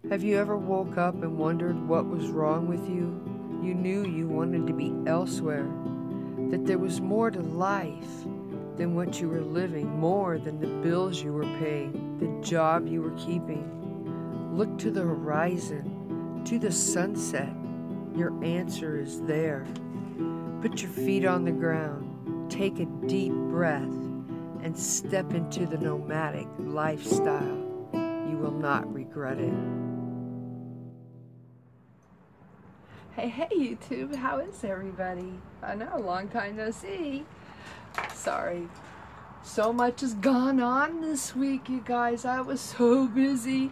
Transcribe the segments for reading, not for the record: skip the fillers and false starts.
Have you ever woke up and wondered what was wrong with you? You knew you wanted to be elsewhere, that there was more to life than what you were living, more than the bills you were paying, the job you were keeping. Look to the horizon, to the sunset. Your answer is there. Put your feet on the ground, take a deep breath, and step into the nomadic lifestyle. You will not regret it. Hey, YouTube, how is everybody? I know, long time no see. Sorry. So much has gone on this week, you guys. I was so busy.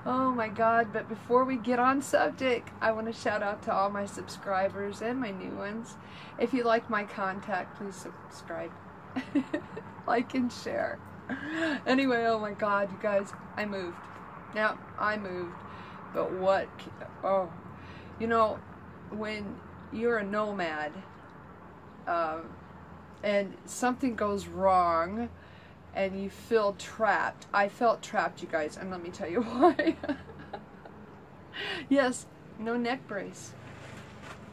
Oh my God. But before we get on subject, I want to shout out to all my subscribers and my new ones. If you like my content, please subscribe. Like and share. Anyway, oh my God, you guys, I moved. Now, I moved. But what? Oh, you know, when you're a nomad, and something goes wrong and you feel trapped. I felt trapped, you guys, and let me tell you why. Yes, no neck brace.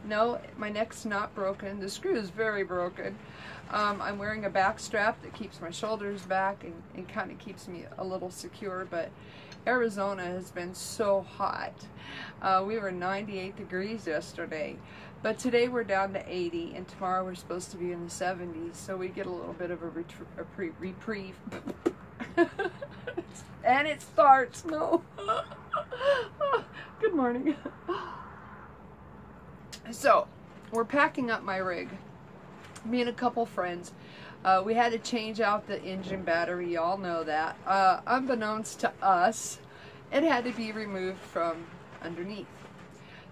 No, my neck's not broken. The screw is very broken. I'm wearing a back strap that keeps my shoulders back and kind of keeps me a little secure, but Arizona has been so hot. We were 98 degrees yesterday, but today we're down to 80, and tomorrow we're supposed to be in the 70s, so we get a little bit of a reprieve. And it starts, no. Good morning. So, we're packing up my rig. Me and a couple friends. We had to change out the engine battery, y'all know that. Unbeknownst to us, it had to be removed from underneath.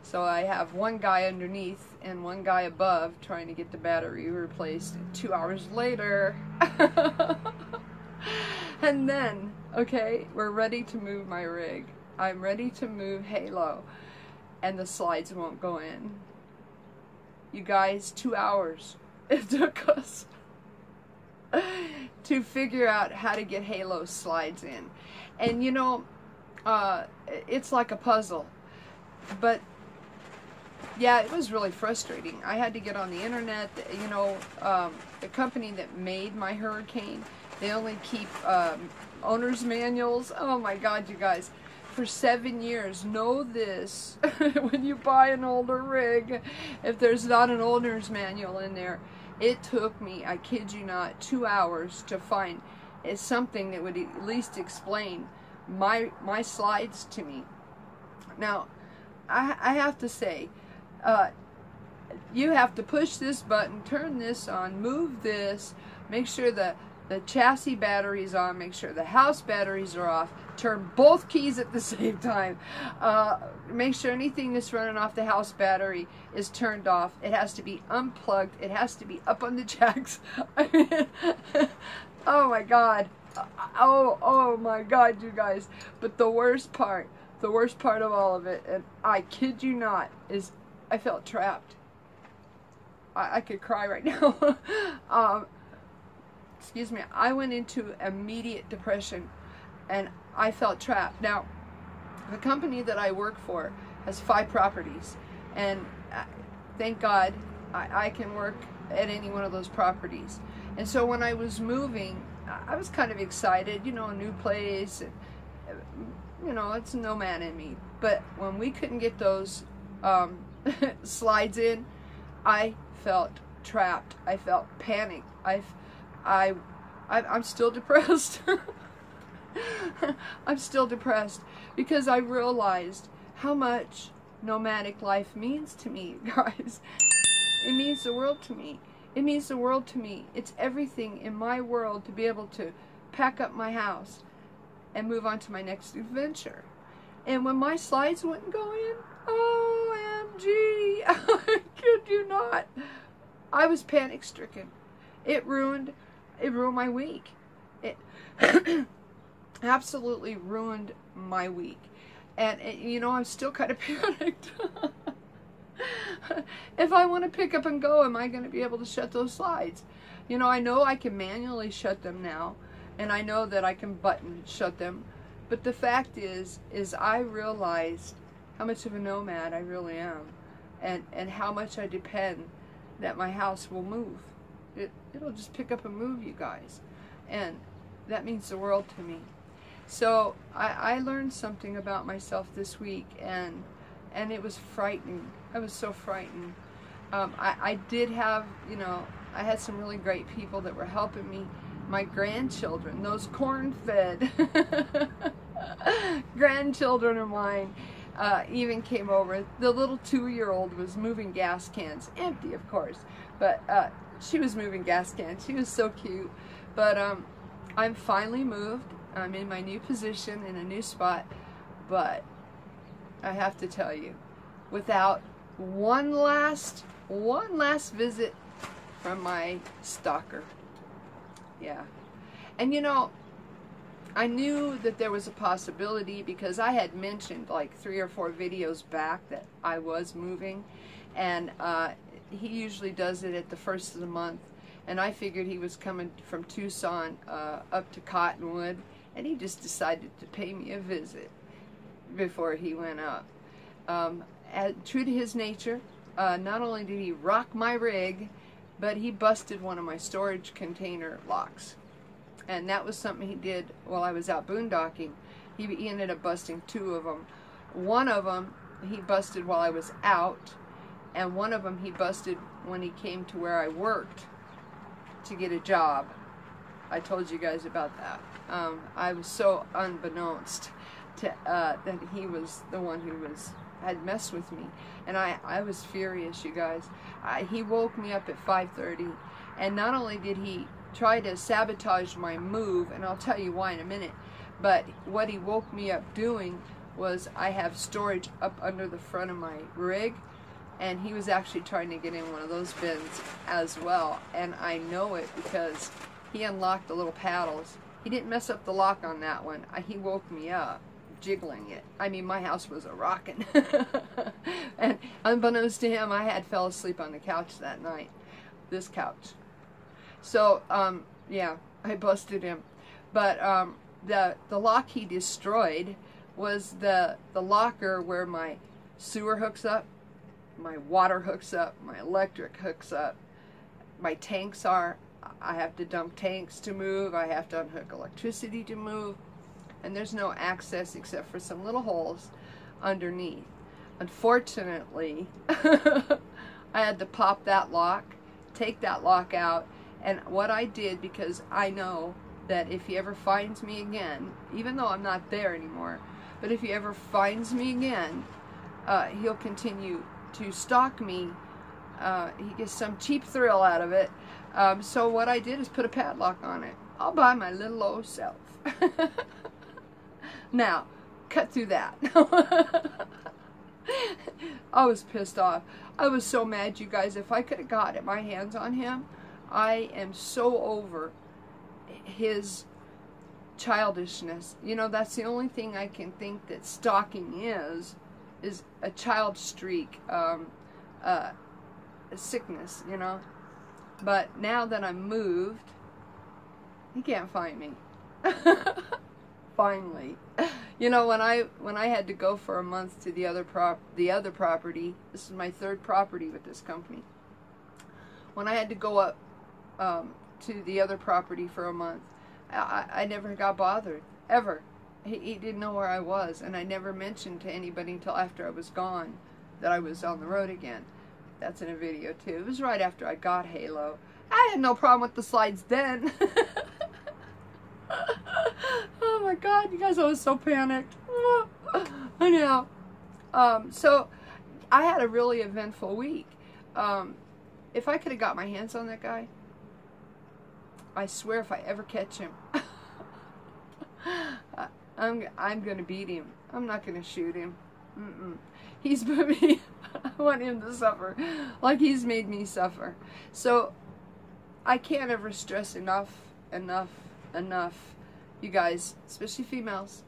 So I have one guy underneath and one guy above trying to get the battery replaced 2 hours later. And then, okay, we're ready to move my rig. I'm ready to move Halo, and the slides won't go in. You guys, 2 hours it took us to figure out how to get Halo slides in. And you know, it's like a puzzle. But yeah, it was really frustrating. I had to get on the internet. You know, the company that made my Hurricane, they only keep owner's manuals. Oh my God, you guys. For 7 years, know this, when you buy an older rig, if there's not an owner's manual in there, it took me, I kid you not, 2 hours to find something that would at least explain my slides to me. Now, I have to say, you have to push this button, turn this on, move this, make sure the chassis battery's on, make sure the house batteries are off, turn both keys at the same time, make sure anything that's running off the house battery is turned off. It has to be unplugged. It has to be up on the jacks. I mean, oh my God. Oh my God, you guys. But the worst part of all of it, and I kid you not, is I felt trapped. I could cry right now. Excuse me. I went into immediate depression, and I felt trapped. Now, the company that I work for has 5 properties, and thank God I can work at any one of those properties. And so when I was moving, I was kind of excited, you know, a new place, and, you know, it's a nomad in me. But when we couldn't get those slides in, I felt trapped. I felt panicked. I'm still depressed. I'm still depressed because I realized how much nomadic life means to me, guys. It means the world to me. It means the world to me. It's everything in my world to be able to pack up my house and move on to my next adventure. And when my slides wouldn't go in, OMG, I kid you not, I was panic stricken. It ruined my week. It absolutely ruined my week. And you know, I'm still kind of panicked. If I want to pick up and go, am I going to be able to shut those slides? You know I can manually shut them now, and I know that I can button shut them, But the fact is I realized how much of a nomad I really am, and how much I depend that my house will move. It'll just pick up and move, you guys. And that means the world to me. So I learned something about myself this week, and it was frightening. I was so frightened. I did have, you know, I had some really great people that were helping me. My grandchildren, those corn-fed grandchildren of mine, even came over. The little 2-year-old was moving gas cans, empty of course, but she was moving gas cans. She was so cute. But I'm finally moved. I'm in my new position, in a new spot, but I have to tell you, without one last visit from my stalker. Yeah. And you know, I knew that there was a possibility because I had mentioned like 3 or 4 videos back that I was moving, and he usually does it at the first of the month, and I figured he was coming from Tucson up to Cottonwood, and he just decided to pay me a visit before he went up. True to his nature, not only did he rock my rig, but he busted one of my storage container locks. And that was something he did while I was out boondocking. He ended up busting 2 of them. One of them he busted while I was out, and one of them he busted when he came to where I worked to get a job. I told you guys about that. I was so unbeknownst to, that he was the one who had messed with me, and I was furious, you guys. He woke me up at 5:30, and not only did he try to sabotage my move, and I'll tell you why in a minute, but what he woke me up doing was, I have storage up under the front of my rig, and he was actually trying to get in one of those bins as well, and I know it because he unlocked the little paddles. He didn't mess up the lock on that one. He woke me up jiggling it. I mean, my house was a-rockin'. And unbeknownst to him, I had fell asleep on the couch that night. This couch. So, yeah, I busted him. But the lock he destroyed was the locker where my sewer hooks up, my water hooks up, my electric hooks up, my tanks are. I have to dump tanks to move. I have to unhook electricity to move. And there's no access except for some little holes underneath. Unfortunately, I had to pop that lock, take that lock out, and what I did, because I know that if he ever finds me again, even though I'm not there anymore, but if he ever finds me again, he'll continue to stalk me. He gets some cheap thrill out of it. So what I did is put a padlock on it, all by my little old self. Now, cut through that. I was pissed off. I was so mad, you guys. If I could have got my hands on him, I am so over his childishness. You know, that's the only thing I can think that stalking is a child streak, a sickness, you know. But now that I'm moved, he can't find me. Finally. You know, when I had to go for a month to the other property, this is my 3rd property with this company. When I had to go up to the other property for a month, I never got bothered, ever. He didn't know where I was, and I never mentioned to anybody until after I was gone that I was on the road again. That's in a video too. It was right after I got Halo. I had no problem with the slides then. Oh my God, you guys, I was so panicked. I know. So I had a really eventful week. If I could have got my hands on that guy, I swear if I ever catch him, I'm gonna beat him. I'm not gonna shoot him. He's put me. I want him to suffer like he's made me suffer. So I can't ever stress enough, you guys, especially females,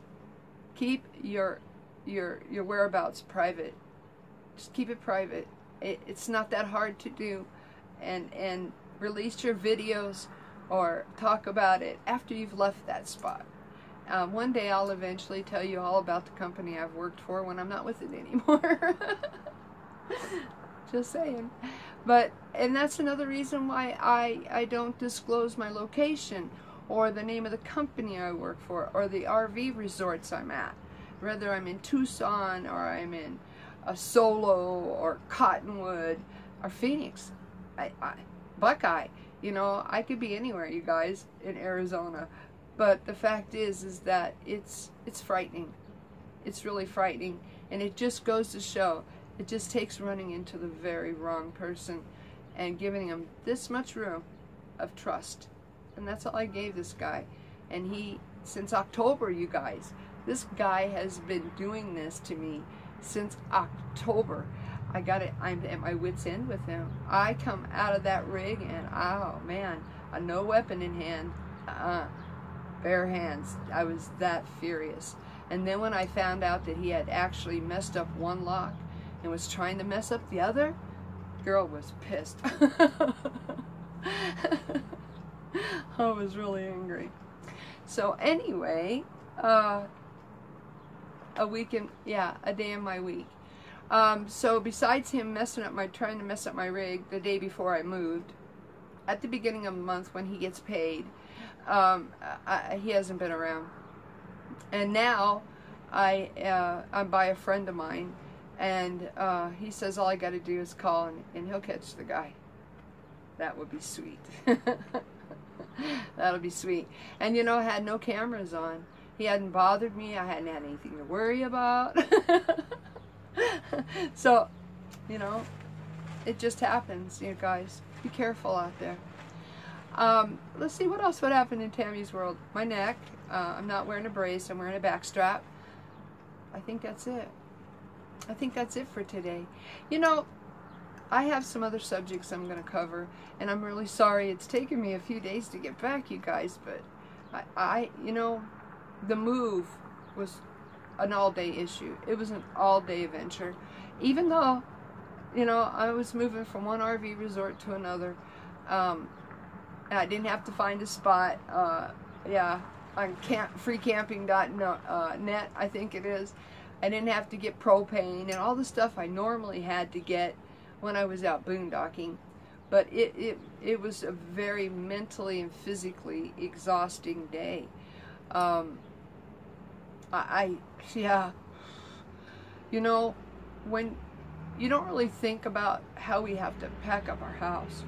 keep your whereabouts private. Just keep it private. It's not that hard to do, and release your videos or talk about it after you've left that spot. One day I'll eventually tell you all about the company I've worked for when I'm not with it anymore. Just saying. But, and that's another reason why I don't disclose my location or the name of the company I work for or the RV resorts I'm at. Whether I'm in Tucson or I'm in Solo or Cottonwood or Phoenix. Buckeye. You know, I could be anywhere, you guys, in Arizona. But the fact is that it's frightening. It's really frightening. And it just goes to show, it just takes running into the very wrong person and giving him this much room of trust. And that's all I gave this guy. And he, since October, you guys, this guy has been doing this to me since October. I'm at my wit's end with him. I come out of that rig and, oh man, no weapon in hand. Bare hands. I was that furious. And then when I found out that he had actually messed up one lock and was trying to mess up the other, girl was pissed. I was really angry. So anyway, a day in my week. So besides him trying to mess up my rig the day before I moved, at the beginning of the month when he gets paid, he hasn't been around. And now I'm by a friend of mine, and he says all I got to do is call and he'll catch the guy. That would be sweet. That'll be sweet. And you know, I had no cameras on. He hadn't bothered me. I hadn't had anything to worry about. So, you know, it just happens, you guys. Be careful out there. Let's see what else would happen in Tammy's world. My neck. I'm not wearing a brace. I'm wearing a back strap. I think that's it. I think that's it for today. You know, I have some other subjects I'm going to cover, and I'm really sorry it's taken me a few days to get back, you guys, but you know, the move was an all-day issue. It was an all-day adventure. Even though, you know, I was moving from one RV resort to another. I didn't have to find a spot. Yeah, on freecamping.net, I think it is. I didn't have to get propane and all the stuff I normally had to get when I was out boondocking. But it was a very mentally and physically exhausting day. Yeah, you know, when you don't really think about how we have to pack up our house,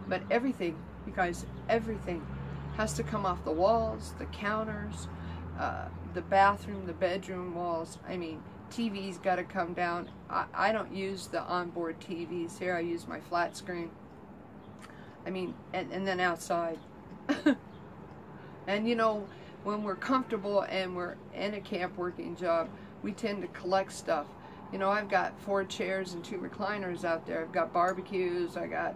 but everything, you guys, everything has to come off the walls, the counters, the bathroom, the bedroom walls. I mean, TV's got to come down. I don't use the onboard TVs here. I use my flat screen. I mean, and then outside. And you know, when we're comfortable and we're in a camp working job, we tend to collect stuff. You know, I've got 4 chairs and 2 recliners out there. I've got barbecues. I got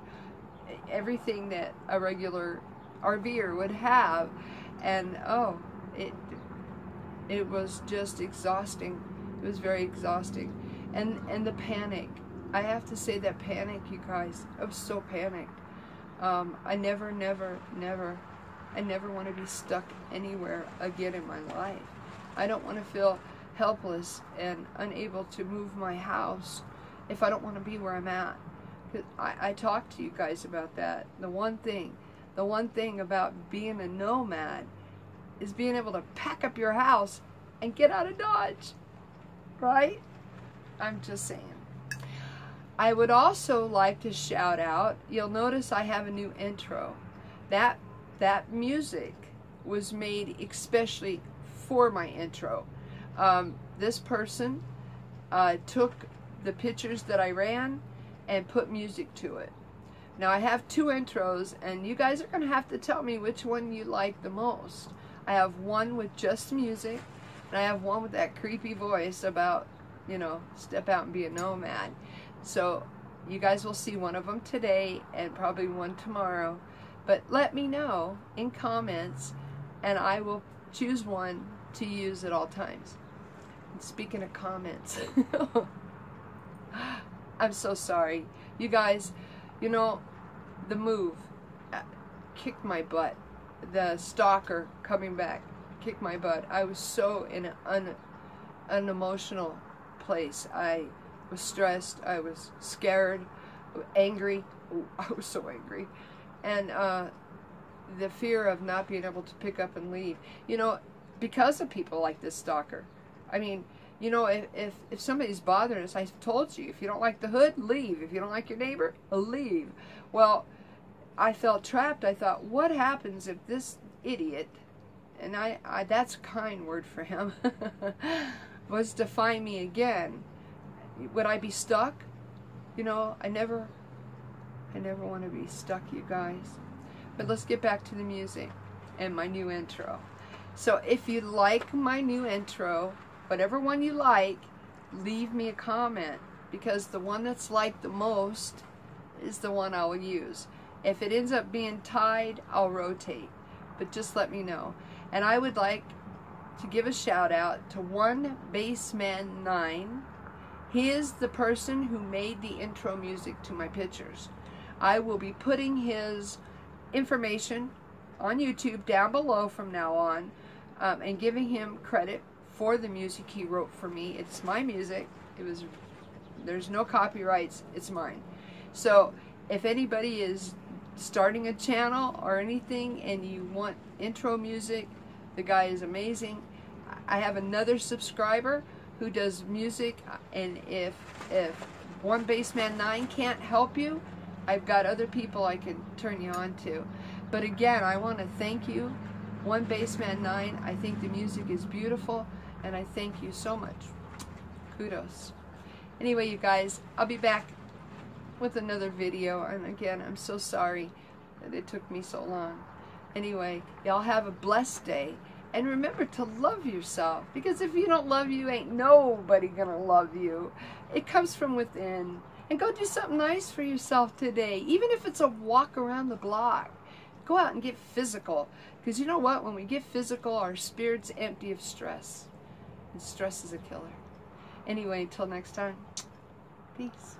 everything that a regular RVer would have. And oh, it was just exhausting. It was very exhausting. And the panic. I have to say that panic, you guys. I was so panicked. I never want to be stuck anywhere again in my life. I don't want to feel helpless and unable to move my house if I don't want to be where I'm at. I talked to you guys about that. The one thing about being a nomad is being able to pack up your house and get out of Dodge, right? I'm just saying. I would also like to shout out, you'll notice I have a new intro. That music was made especially for my intro. This person took the pictures that I ran and put music to it. Now I have 2 intros, and you guys are going to have to tell me which one you like the most. I have one with just music, and I have one with that creepy voice about, you know, step out and be a nomad. So you guys will see one of them today and probably one tomorrow. But let me know in comments, and I will choose one to use at all times. And speaking of comments, I'm so sorry. You guys, you know, the move kicked my butt. The Stalker coming back kick my butt. I was so in an emotional place. I was stressed. I was scared, angry. Ooh, I was so angry. And the fear of not being able to pick up and leave. You know, because of people like this stalker. I mean, you know, if somebody's bothering us, I've told you, if you don't like the hood, leave. If you don't like your neighbor, leave. Well, I felt trapped. I thought, what happens if this idiot, and I that's a kind word for him, was to find me again? Would I be stuck? You know, I never want to be stuck, you guys. But let's get back to the music and my new intro. So if you like my new intro, whatever one you like, leave me a comment, because the one that's liked the most is the one I will use. If it ends up being tied, I'll rotate, but just let me know. And I would like to give a shout out to OneBassman9. He is the person who made the intro music to my pictures. I will be putting his information on YouTube down below from now on, and giving him credit for the music he wrote for me. It's my music. There's no copyrights. It's mine. So if anybody is starting a channel or anything and you want intro music, the guy is amazing. I have another subscriber who does music, and if OneBassman9 can't help you, I've got other people I can turn you on to. But again, I want to thank you, OneBassman9. I think the music is beautiful, and I thank you so much. Kudos. Anyway, you guys, I'll be back with another video, and again, I'm so sorry that it took me so long. Anyway, y'all have a blessed day, and remember to love yourself, because if you don't love you, ain't nobody gonna love you. It comes from within. And go do something nice for yourself today, even if it's a walk around the block. Go out and get physical, because you know what? When we get physical, our spirit's empty of stress, and stress is a killer. Anyway, until next time, peace.